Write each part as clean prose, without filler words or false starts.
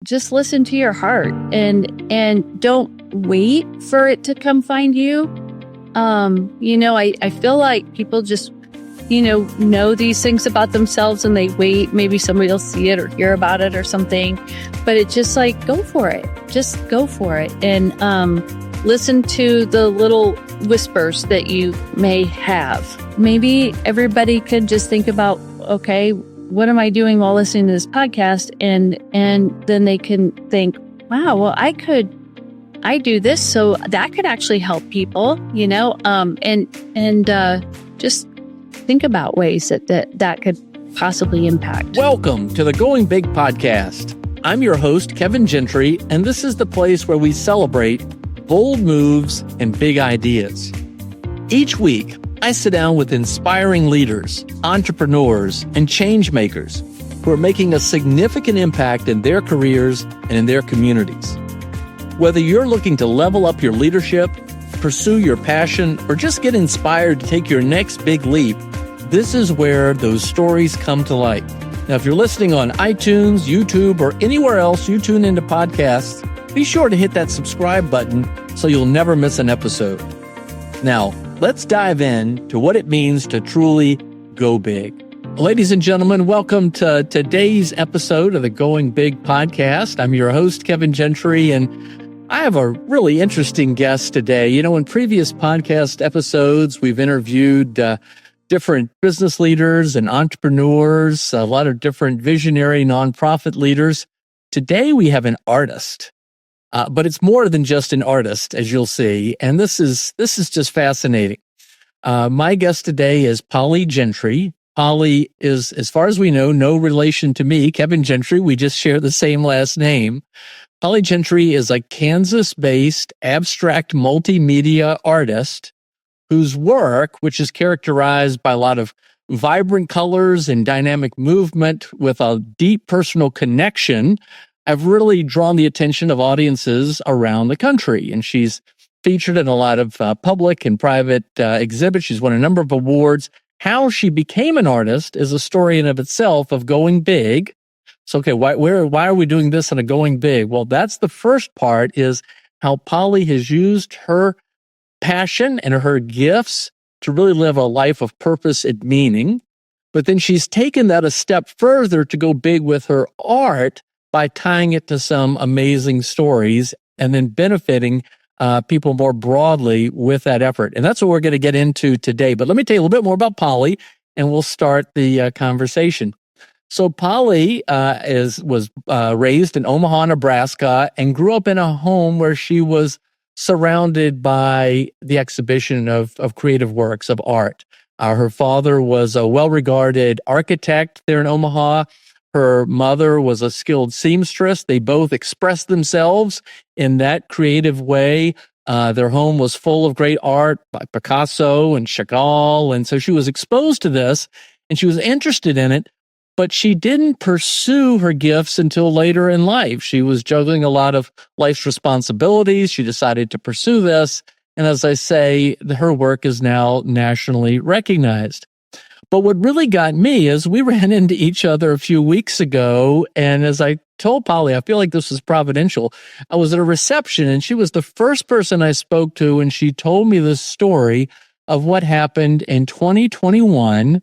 just listen to your heart and don't wait for it to come find you. I feel like people just, know these things about themselves and they wait. Maybe somebody will see it or hear about it or something, but it's just like, go for it. Just go for it. And listen to the little whispers that you may have. Maybe everybody could just think about, okay, what am I doing while listening to this podcast? And then they can think, wow, well, I do this, so that could actually help people, and just think about ways that could possibly impact. Welcome to the Going Big podcast. I'm your host, Kevin Gentry, and this is the place where we celebrate bold moves and big ideas. Each week, I sit down with inspiring leaders, entrepreneurs, and change makers who are making a significant impact in their careers and in their communities. Whether you're looking to level up your leadership, pursue your passion, or just get inspired to take your next big leap, this is where those stories come to light. Now, if you're listening on iTunes, YouTube, or anywhere else you tune into podcasts, be sure to hit that subscribe button so you'll never miss an episode. Now, let's dive in to what it means to truly go big. Ladies and gentlemen, welcome to today's episode of the Going Big podcast. I'm your host, Kevin Gentry, and I have a really interesting guest today. In previous podcast episodes, we've interviewed different business leaders and entrepreneurs, a lot of different visionary nonprofit leaders. Today, we have an artist. But it's more than just an artist, as you'll see, and this is just fascinating. My guest today is Polly Gentry. Polly is, as far as we know, no relation to me, Kevin Gentry. We just share the same last name. Polly Gentry is a Kansas-based abstract multimedia artist whose work, which is characterized by a lot of vibrant colors and dynamic movement with a deep personal connection, have really drawn the attention of audiences around the country. And she's featured in a lot of public and private exhibits. She's won a number of awards. How she became an artist is a story in of itself of going big. So, okay, why are we doing this on a going big? Well, that's the first part, is how Polly has used her passion and her gifts to really live a life of purpose and meaning. But then she's taken that a step further to go big with her art by tying it to some amazing stories and then benefiting people more broadly with that effort. And that's what we're going to get into today. But let me tell you a little bit more about Polly, and we'll start the conversation. So Polly was raised in Omaha, Nebraska, and grew up in a home where she was surrounded by the exhibition of creative works of art. Her father was a well-regarded architect there in Omaha. Her mother was a skilled seamstress. They both expressed themselves in that creative way. Their home was full of great art by Picasso and Chagall. And so she was exposed to this and she was interested in it, but she didn't pursue her gifts until later in life. She was juggling a lot of life's responsibilities. She decided to pursue this. And as I say, her work is now nationally recognized. But what really got me is we ran into each other a few weeks ago, and as I told Polly, I feel like this was providential. I was at a reception, and she was the first person I spoke to, and she told me the story of what happened in 2021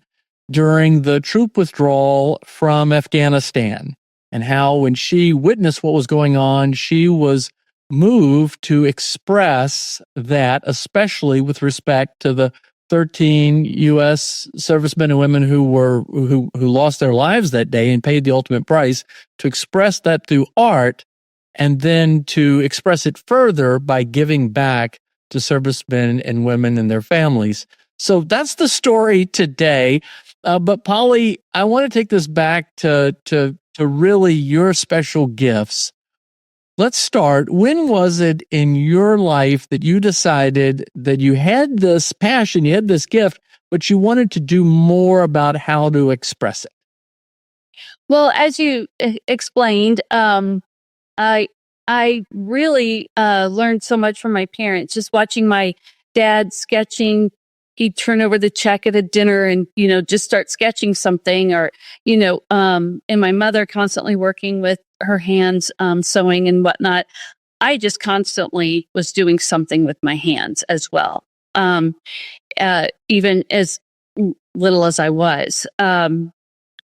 during the troop withdrawal from Afghanistan, and how when she witnessed what was going on, she was moved to express that, especially with respect to the 13 U.S. servicemen and women who lost their lives that day and paid the ultimate price, to express that through art, and then to express it further by giving back to servicemen and women and their families. So that's the story today. But Polly, I want to take this back to really your special gifts. Let's start. When was it in your life that you decided that you had this passion, you had this gift, but you wanted to do more about how to express it? Well, as you explained, I really learned so much from my parents, just watching my dad sketching he'd turn over the check at a dinner and, just start sketching something or, and my mother constantly working with her hands, sewing and whatnot. I just constantly was doing something with my hands as well. Even as little as I was. And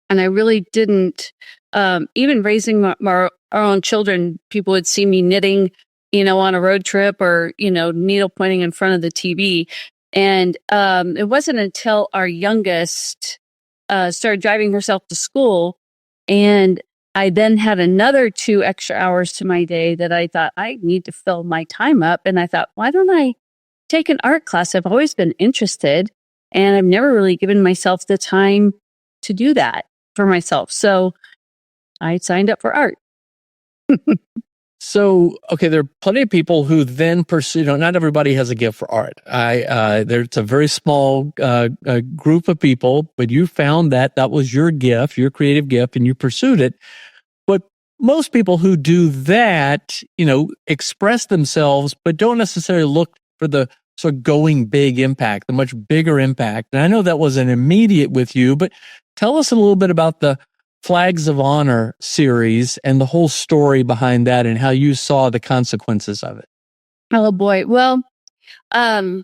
I really didn't, even raising our own children, people would see me knitting, on a road trip or, needle pointing in front of the TV. And it wasn't until our youngest started driving herself to school, and I then had another 2 extra hours to my day that I thought I need to fill my time up. And I thought, why don't I take an art class? I've always been interested, and I've never really given myself the time to do that for myself. So I signed up for art. So, okay, there are plenty of people who then pursue, not everybody has a gift for art. There's a very small group of people, but you found that was your gift, your creative gift, and you pursued it. But most people who do that, express themselves, but don't necessarily look for the sort of going big impact, the much bigger impact. And I know that wasn't immediate with you, but tell us a little bit about the Flags of Honor series and the whole story behind that and how you saw the consequences of it. Oh boy. Well, I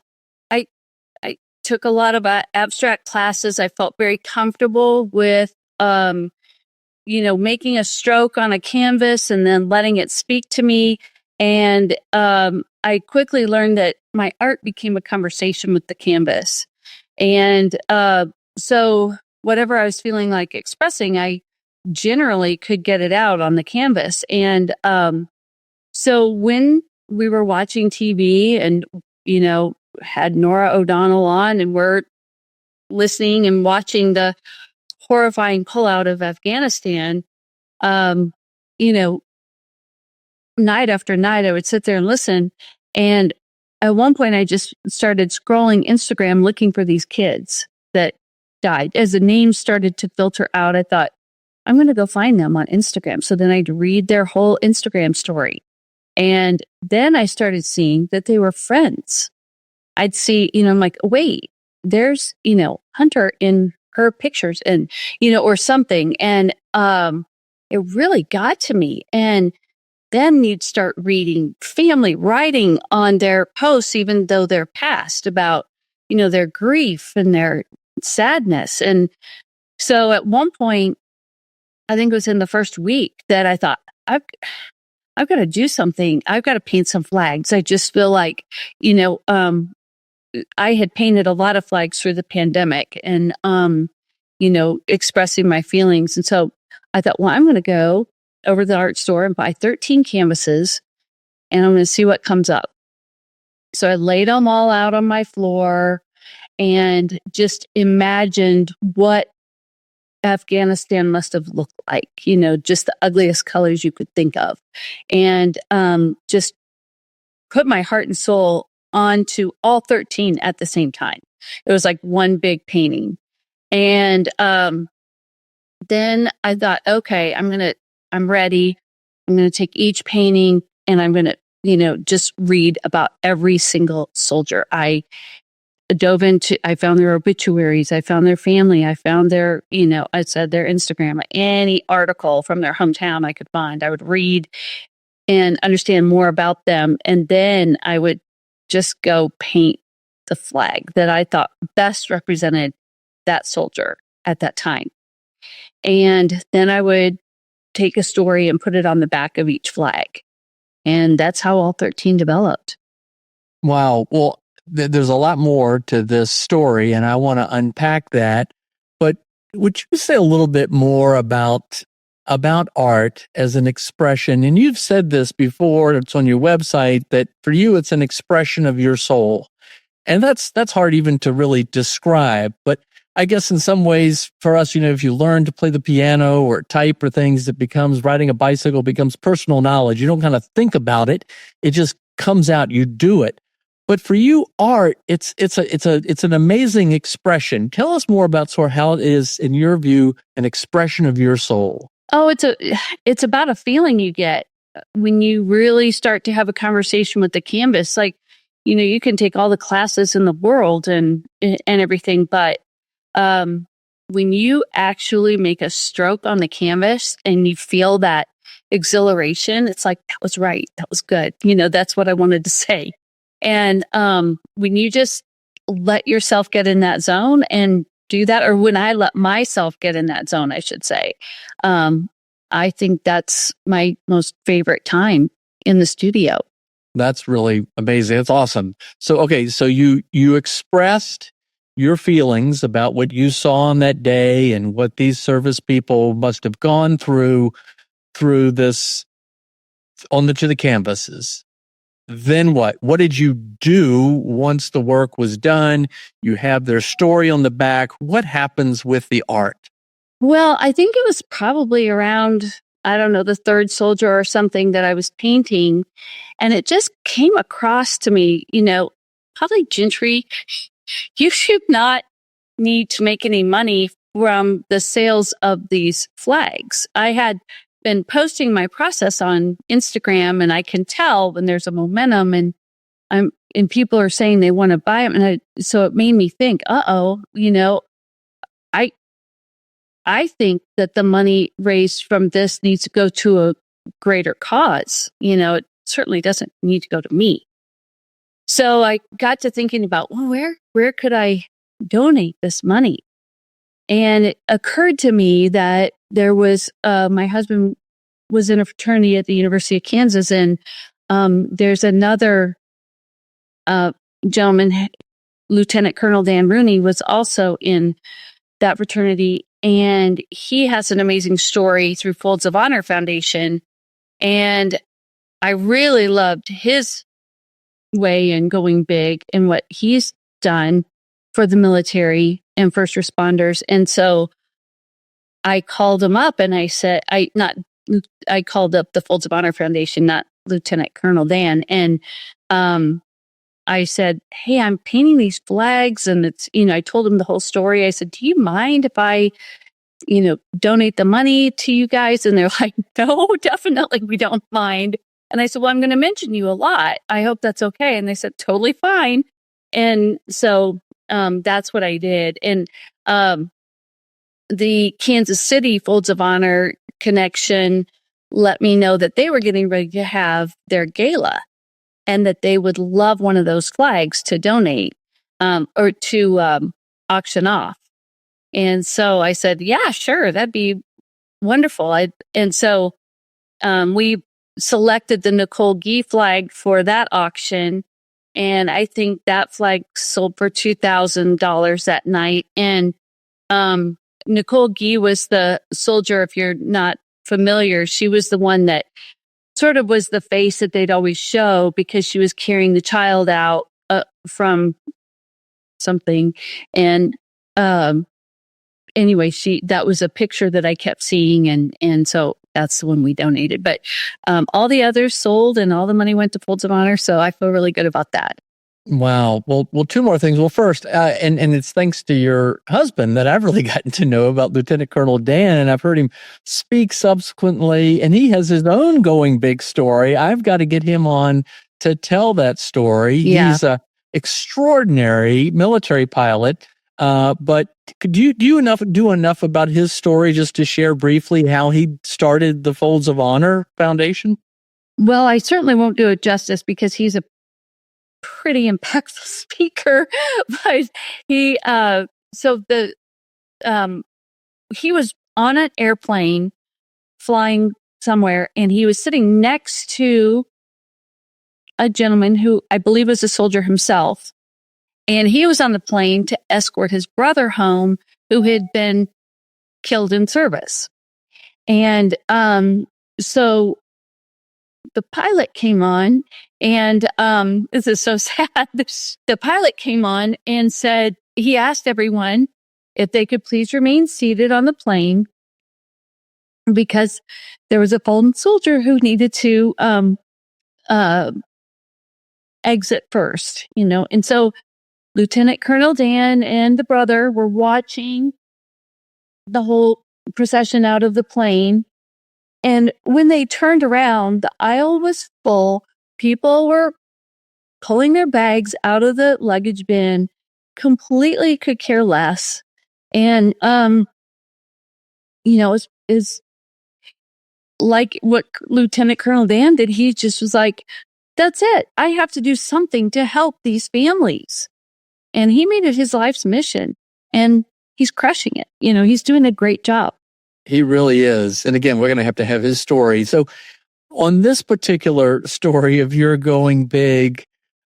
took a lot of abstract classes. I felt very comfortable with, making a stroke on a canvas and then letting it speak to me. And I quickly learned that my art became a conversation with the canvas. And so whatever I was feeling like expressing, I generally could get it out on the canvas. And so when we were watching TV and, had Nora O'Donnell on and we're listening and watching the horrifying pullout of Afghanistan, night after night, I would sit there and listen. And at one point, I just started scrolling Instagram looking for these kids that died. As the names started to filter out, I thought, I'm going to go find them on Instagram. So then I'd read their whole Instagram story. And then I started seeing that they were friends. I'd see, I'm like, wait, there's, Hunter in her pictures and, or something. And it really got to me. And then you'd start reading family writing on their posts, even though they're past, about, their grief and their sadness. And so at one point, I think it was in the first week that I thought, I've got to do something. I've got to paint some flags. I just feel like, I had painted a lot of flags through the pandemic and, expressing my feelings. And so I thought, well, I'm going to go over to the art store and buy 13 canvases and I'm going to see what comes up. So I laid them all out on my floor and just imagined what Afghanistan must have looked like, just the ugliest colors you could think of. And just put my heart and soul onto all 13 at the same time. It was like one big painting. And then I thought, okay, I'm ready. I'm going to take each painting and I'm going to, just read about every single soldier. I found their obituaries. I found their family. I found their, I said their Instagram, any article from their hometown I could find. I would read and understand more about them. And then I would just go paint the flag that I thought best represented that soldier at that time. And then I would take a story and put it on the back of each flag. And that's how all 13 developed. Wow. Well, there's a lot more to this story, and I want to unpack that. But would you say a little bit more about art as an expression? And you've said this before, it's on your website, that for you, it's an expression of your soul. And that's hard even to really describe. But I guess in some ways for us, if you learn to play the piano or type or things, it becomes riding a bicycle becomes personal knowledge. You don't kind of think about it. It just comes out, you do it. But for you, art, it's an amazing expression. Tell us more about sort of how it is, in your view, an expression of your soul. Oh, it's about a feeling you get when you really start to have a conversation with the canvas. Like, you can take all the classes in the world and everything, but when you actually make a stroke on the canvas and you feel that exhilaration, it's like, that was right. That was good. That's what I wanted to say. And when you just let yourself get in that zone and do that, or when I let myself get in that zone, I should say, I think that's my most favorite time in the studio. That's really amazing. That's awesome. So, okay, so you expressed your feelings about what you saw on that day and what these service people must have gone through this to the canvases. Then what? What did you do once the work was done? You have their story on the back. What happens with the art? Well, I think it was probably around, I don't know, the third soldier or something that I was painting. And it just came across to me, Polly Gentry, you should not need to make any money from the sales of these flags. I had been posting my process on Instagram, and I can tell when there's a momentum and people are saying they want to buy them. And so it made me think, I think that the money raised from this needs to go to a greater cause. It certainly doesn't need to go to me. So I got to thinking about, well, where could I donate this money? And it occurred to me that there was, my husband was in a fraternity at the University of Kansas, and there's another gentleman, Lieutenant Colonel Dan Rooney, was also in that fraternity. And he has an amazing story through Folds of Honor Foundation. And I really loved his way in going big and what he's done for the military and first responders. And so I called him up and I said, I called up the Folds of Honor Foundation, not Lieutenant Colonel Dan. And I said, hey, I'm painting these flags, and it's, I told him the whole story. I said, do you mind if I, donate the money to you guys? And they're like, no, definitely, we don't mind. And I said, well, I'm going to mention you a lot. I hope that's okay. And they said, totally fine. And so that's what I did. And the Kansas City Folds of Honor connection let me know that they were getting ready to have their gala, and that they would love one of those flags to donate or to auction off. And so I said, yeah, sure, that'd be wonderful. And so we selected the Nicole Gee flag for that auction. And I think that flag sold for $2,000 that night. And Nicole Gee was the soldier, if you're not familiar, she was the one that sort of was the face that they'd always show, because she was carrying the child out from something. And anyway, that was a picture that I kept seeing. And so that's the one we donated. But all the others sold, and all the money went to Folds of Honor. So I feel really good about that. Wow. Well, two more things. Well, first, and it's thanks to your husband that I've really gotten to know about Lieutenant Colonel Dan, and I've heard him speak subsequently, and he has his own going big story. I've got to get him on to tell that story. Yeah. He's a extraordinary military pilot. But could you do enough about his story just to share briefly how he started the Folds of Honor Foundation? Well, I certainly won't do it justice, because he's a pretty impactful speaker. But he was on an airplane flying somewhere, and he was sitting next to a gentleman who I believe was a soldier himself. And he was on the plane to escort his brother home, who had been killed in service. And so the pilot came on, and this is so sad. The pilot came on and said, he asked everyone if they could please remain seated on the plane, because there was a fallen soldier who needed to exit first, And so Lieutenant Colonel Dan and the brother were watching the whole procession out of the plane. And when they turned around, the aisle was full. People were pulling their bags out of the luggage bin, completely could care less. And, is like what Lieutenant Colonel Dan did. He just was like, that's it. I have to do something to help these families. And he made it his life's mission, and he's crushing it. He's doing a great job. He really is. And again, we're going to have his story. So on this particular story of your going big,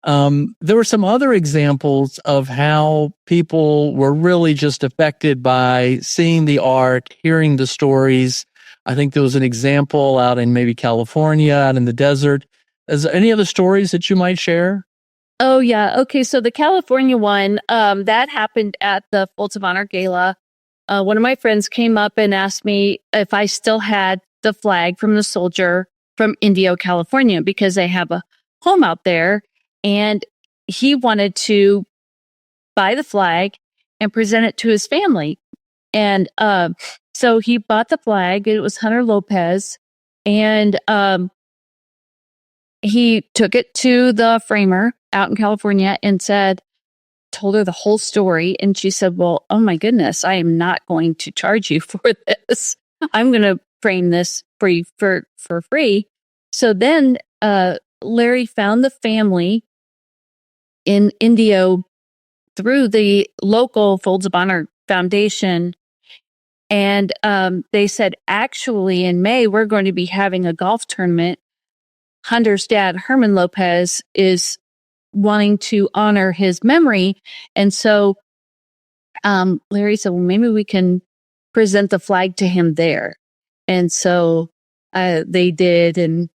there were some other examples of how people were really just affected by seeing the art, hearing the stories. I think there was an example out in maybe California, out in the desert. Is there any other stories that you might share? Oh, yeah. Okay. So the California one, that happened at the Folds of Honor Gala. One of my friends came up and asked me if I still had the flag from the soldier from Indio, California, because they have a home out there. And he wanted to buy the flag and present it to his family. And so he bought the flag. It was Hunter Lopez. And he took it to the framer out in California and told her the whole story. And she said, well, oh my goodness, I am not going to charge you for this. I'm going to frame this for you for free. So then Larry found the family in Indio through the local Folds of Honor Foundation. And they said, actually, in May, we're going to be having a golf tournament. Hunter's dad, Herman Lopez, is wanting to honor his memory. And so Larry said, well, maybe we can present the flag to him there. And so they did. And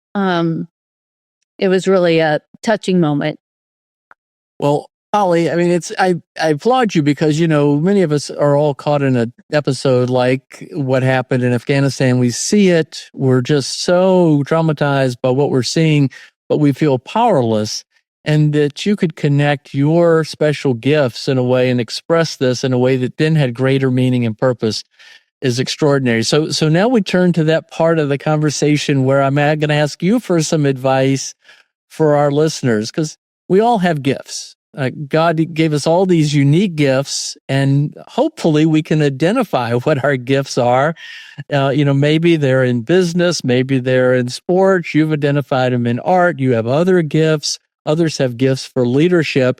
it was really a touching moment. Well, Polly, I mean, I applaud you because, many of us are all caught in an episode like what happened in Afghanistan. We see it. We're just so traumatized by what we're seeing, but we feel powerless. And that you could connect your special gifts in a way and express this in a way that then had greater meaning and purpose is extraordinary. So now we turn to that part of the conversation where I'm going to ask you for some advice for our listeners, because we all have gifts. God gave us all these unique gifts, and hopefully we can identify what our gifts are. Maybe they're in business, maybe they're in sports. You've identified them in art. You have other gifts. Others have gifts for leadership.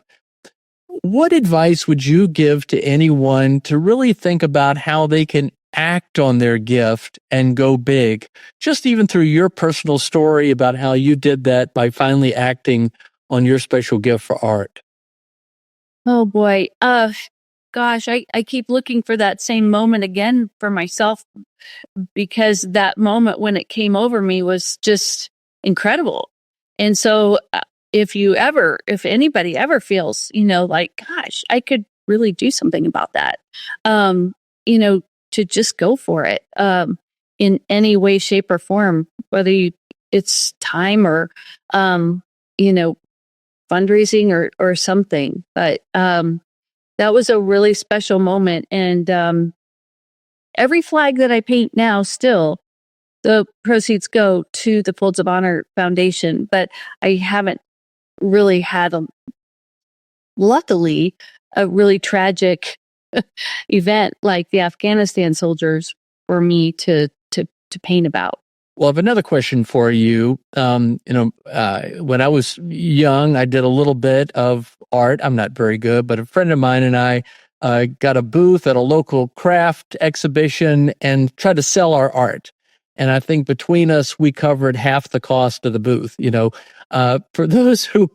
What advice would you give to anyone to really think about how they can act on their gift and go big? Just even through your personal story about how you did that by finally acting on your special gift for art. Oh boy. Gosh, I keep looking for that same moment again for myself, because that moment when it came over me was just incredible. And so if anybody ever feels, like, gosh, I could really do something about that, to just go for it, in any way, shape, or form, whether it's time or, fundraising or something. But that was a really special moment. And every flag that I paint now, still, the proceeds go to the Folds of Honor Foundation. But I haven't really had, luckily, a really tragic event like the Afghanistan soldiers for me to paint about. Well, I have another question for you. When I was young, I did a little bit of art. I'm not very good, but a friend of mine and I got a booth at a local craft exhibition and tried to sell our art. And I think between us, we covered half the cost of the booth. For those who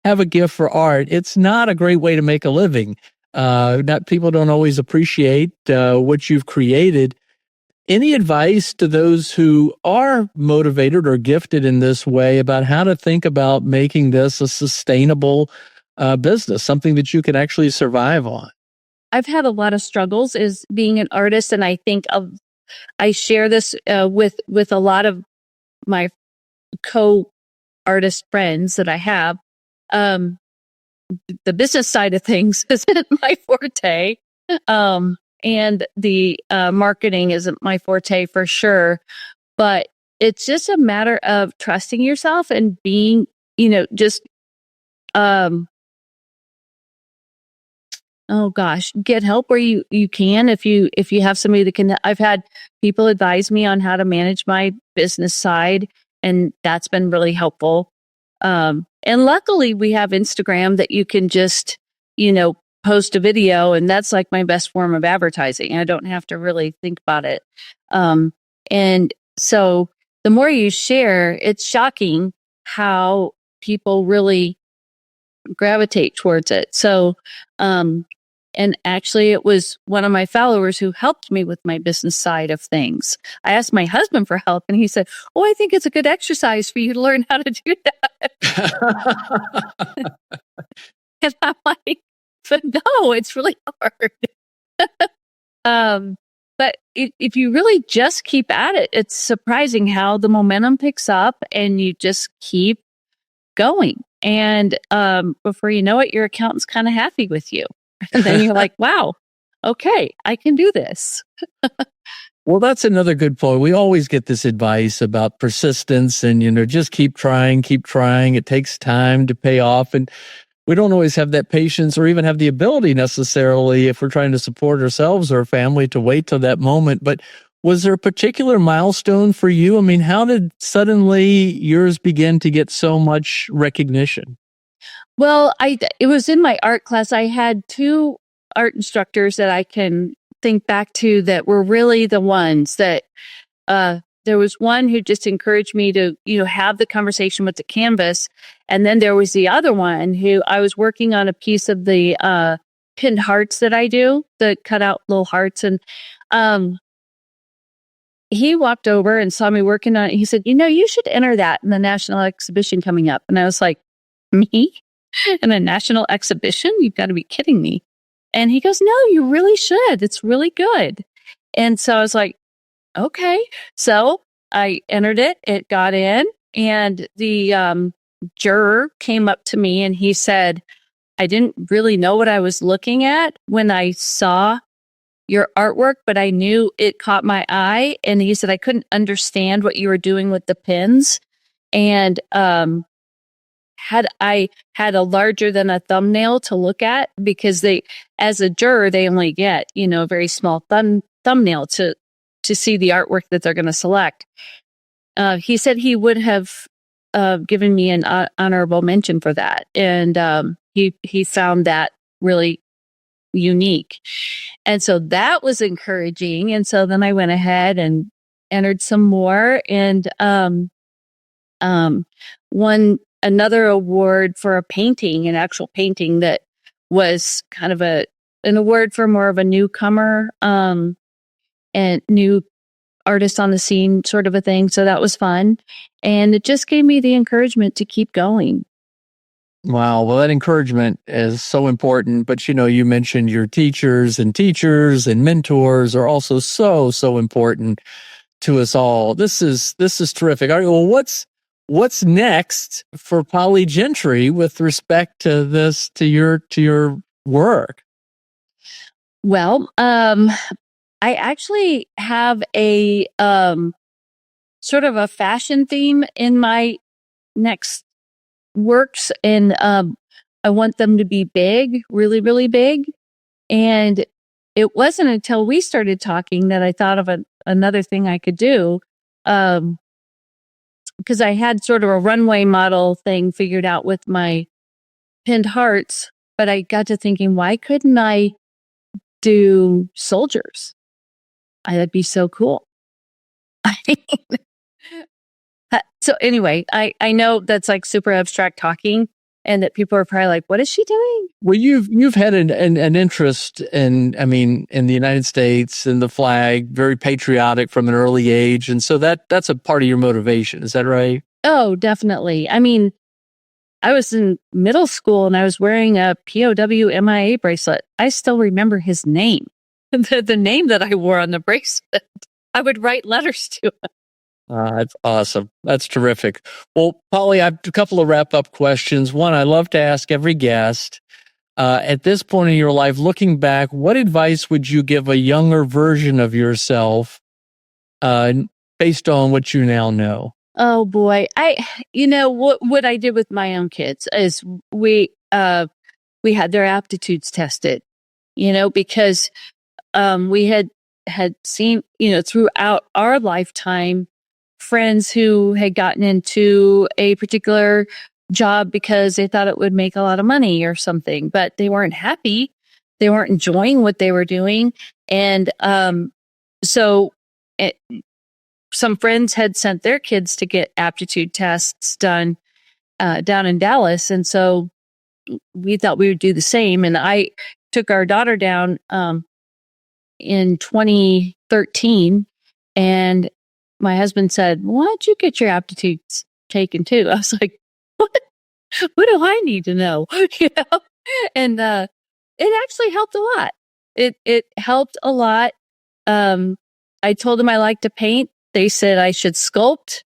have a gift for art, it's not a great way to make a living. People don't always appreciate what you've created. Any advice to those who are motivated or gifted in this way about how to think about making this a sustainable business, something that you can actually survive on? I've had a lot of struggles as being an artist, and I think I share this with a lot of my co-artist friends that I have. The business side of things isn't my forte. And the marketing isn't my forte for sure. But it's just a matter of trusting yourself and being, just oh gosh, get help where you can. If you have somebody that can, I've had people advise me on how to manage my business side, and that's been really helpful. And luckily we have Instagram that you can just, post a video, and that's like my best form of advertising. I don't have to really think about it. And so the more you share, it's shocking how people really gravitate towards it. So, and actually it was one of my followers who helped me with my business side of things. I asked my husband for help, and he said, "Oh, I think it's a good exercise for you to learn how to do that." And I'm like, "But no, it's really hard." But if you really just keep at it, it's surprising how the momentum picks up, and you just keep going. And before you know it, your accountant's kind of happy with you. And then you're like, wow, okay, I can do this. Well, that's another good point. We always get this advice about persistence and, just keep trying, keep trying. It takes time to pay off. And we don't always have that patience or even have the ability necessarily, if we're trying to support ourselves or our family, to wait till that moment. But was there a particular milestone for you? I mean, how did suddenly yours begin to get so much recognition? Well, it was in my art class. I had two art instructors that I can think back to that were really the ones that, there was one who just encouraged me to, have the conversation with the canvas. And then there was the other one who I was working on a piece of the pinned hearts that I do, the cut out little hearts. And he walked over and saw me working on it. He said, "You should enter that in the national exhibition coming up." And I was like, "Me? In a national exhibition? You've got to be kidding me." And he goes, "No, you really should. It's really good." And so I was like, okay. So I entered it. It got in, and the juror came up to me and he said, "I didn't really know what I was looking at when I saw your artwork, but I knew it caught my eye." And he said, "I couldn't understand what you were doing with the pins. And had I had a larger than a thumbnail to look at, because as a juror, they only get, a very small thumbnail to see the artwork that they're going to select." He said he would have given me an honorable mention for that. And he found that really unique. And so that was encouraging. And so then I went ahead and entered some more, and won another award for a painting, an actual painting that was kind of an award for more of a newcomer, and new artist on the scene sort of a thing. So that was fun. And it just gave me the encouragement to keep going. Wow. Well, that encouragement is so important. But, you mentioned your teachers and mentors are also so, so important to us all. This is terrific. All right, well, what's next for Polly Gentry with respect to this, to your work? Well, I actually have a sort of a fashion theme in my next works, and I want them to be big, really, really big. And it wasn't until we started talking that I thought of another thing I could do, because I had sort of a runway model thing figured out with my pinned hearts, but I got to thinking, why couldn't I do soldiers? That'd be so cool. So anyway, I know that's like super abstract talking, and that people are probably like, "What is she doing?" Well, you've had an interest in the United States and the flag, very patriotic from an early age, and so that's a part of your motivation. Is that right? Oh, definitely. I mean, I was in middle school and I was wearing a POW MIA bracelet. I still remember his name, the name that I wore on the bracelet. I would write letters to him. That's awesome. That's terrific. Well, Polly, I have a couple of wrap-up questions. One, I love to ask every guest, at this point in your life, looking back, what advice would you give a younger version of yourself based on what you now know? Oh boy. What I did with my own kids is we had their aptitudes tested, because we had seen, throughout our lifetime, friends who had gotten into a particular job because they thought it would make a lot of money or something, but they weren't happy. They weren't enjoying what they were doing. And so it, some friends had sent their kids to get aptitude tests done down in Dallas. And so we thought we would do the same. And I took our daughter down in 2013, and my husband said, "Why don't you get your aptitudes taken too?" I was like, "What? What do I need to know?" And it actually helped a lot. It helped a lot. I told them I like to paint. They said I should sculpt,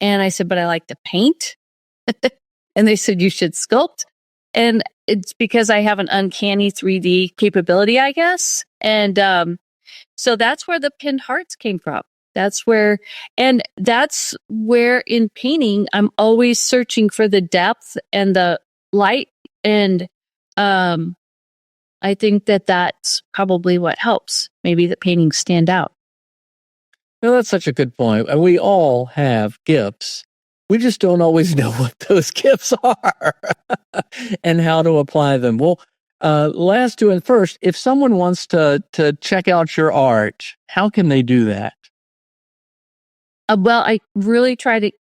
and I said, "But I like to paint." And they said, "You should sculpt." And it's because I have an uncanny 3D capability, I guess. And so that's where the pinned hearts came from. That's where in painting, I'm always searching for the depth and the light. And I think that that's probably what helps. Maybe the paintings stand out. Well, that's such a good point. And we all have gifts. We just don't always know what those gifts are and how to apply them. Well, last two and first, if someone wants to check out your art, how can they do that? Well, I really try to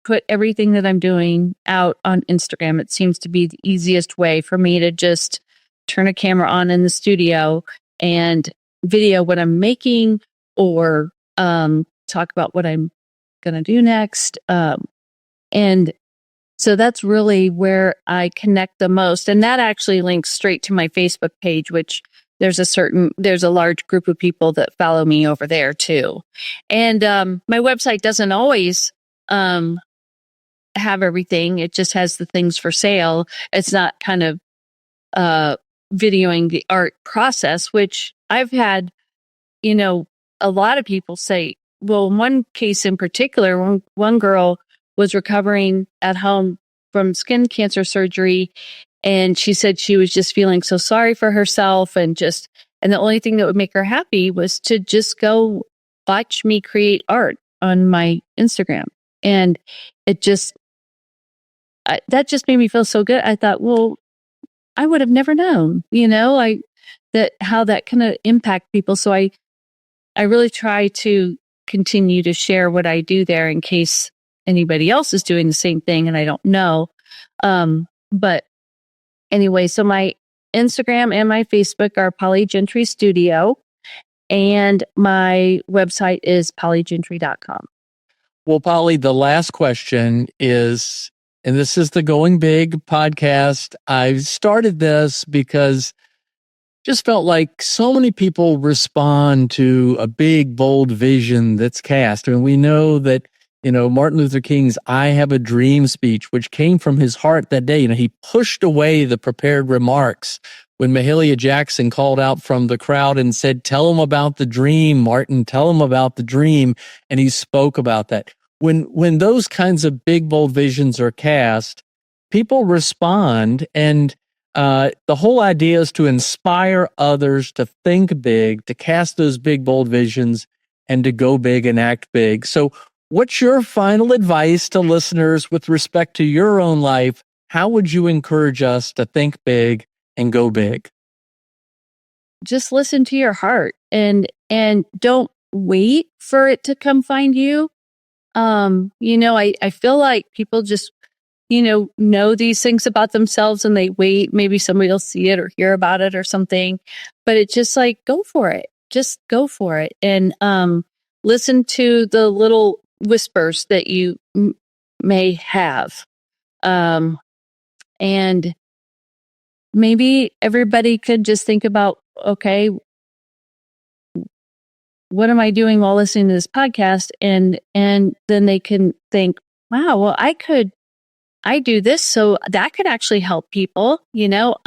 put everything that I'm doing out on Instagram. It seems to be the easiest way for me to just turn a camera on in the studio and video what I'm making, or talk about what I'm going to do next. And so that's really where I connect the most. And that actually links straight to my Facebook page, which there's a large group of people that follow me over there too. And my website doesn't always have everything. It just has the things for sale. It's not kind of videoing the art process, which I've had, a lot of people say, well, in one case in particular, one girl was recovering at home from skin cancer surgery. And she said she was just feeling so sorry for herself, and the only thing that would make her happy was to just go watch me create art on my Instagram. And that just made me feel so good. I thought, well, I would have never known, how that can impact people. So I really try to continue to share what I do there in case anybody else is doing the same thing and I don't know. But anyway, so my Instagram and my Facebook are Polly Gentry Studio, and my website is pollygentry.com. Well, Polly, the last question is, and this is the Going Big podcast. I started this because just felt like so many people respond to a big, bold vision that's cast. I mean, we know that, Martin Luther King's "I Have a Dream" speech, which came from his heart that day, he pushed away the prepared remarks when Mahalia Jackson called out from the crowd and said, "Tell him about the dream, Martin, tell him about the dream." And he spoke about that. When those kinds of big, bold visions are cast, people respond. And the whole idea is to inspire others to think big, to cast those big, bold visions, and to go big and act big. So what's your final advice to listeners with respect to your own life? How would you encourage us to think big and go big? Just listen to your heart and don't wait for it to come find you. I feel like people just, know these things about themselves and they wait. Maybe somebody will see it or hear about it or something, but it's just like, go for it. Just go for it. And listen to the little whispers that you may have. And maybe everybody could just think about, okay, what am I doing while listening to this podcast? And then they can think, wow, well, I do this, so that could actually help people, and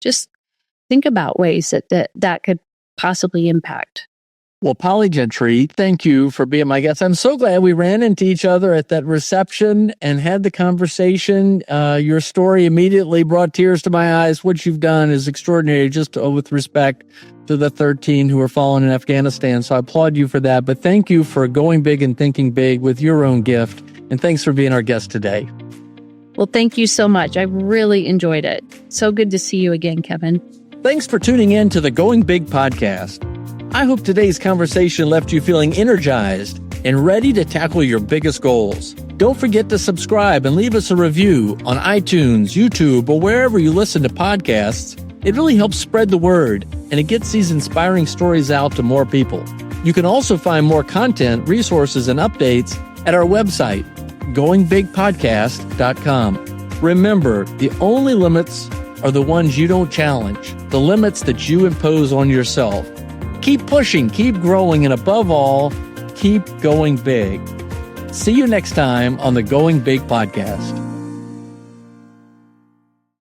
just think about ways that could possibly impact. Well, Polly Gentry, thank you for being my guest. I'm so glad we ran into each other at that reception and had the conversation. Your story immediately brought tears to my eyes. What you've done is extraordinary, just with respect to the 13 who are fallen in Afghanistan. So I applaud you for that. But thank you for going big and thinking big with your own gift. And thanks for being our guest today. Well, thank you so much. I really enjoyed it. So good to see you again, Kevin. Thanks for tuning in to the Going Big podcast. I hope today's conversation left you feeling energized and ready to tackle your biggest goals. Don't forget to subscribe and leave us a review on iTunes, YouTube, or wherever you listen to podcasts. It really helps spread the word, and it gets these inspiring stories out to more people. You can also find more content, resources, and updates at our website, goingbigpodcast.com. Remember, the only limits are the ones you don't challenge, the limits that you impose on yourself. Keep pushing, keep growing, and above all, keep going big. See you next time on the Going Big podcast.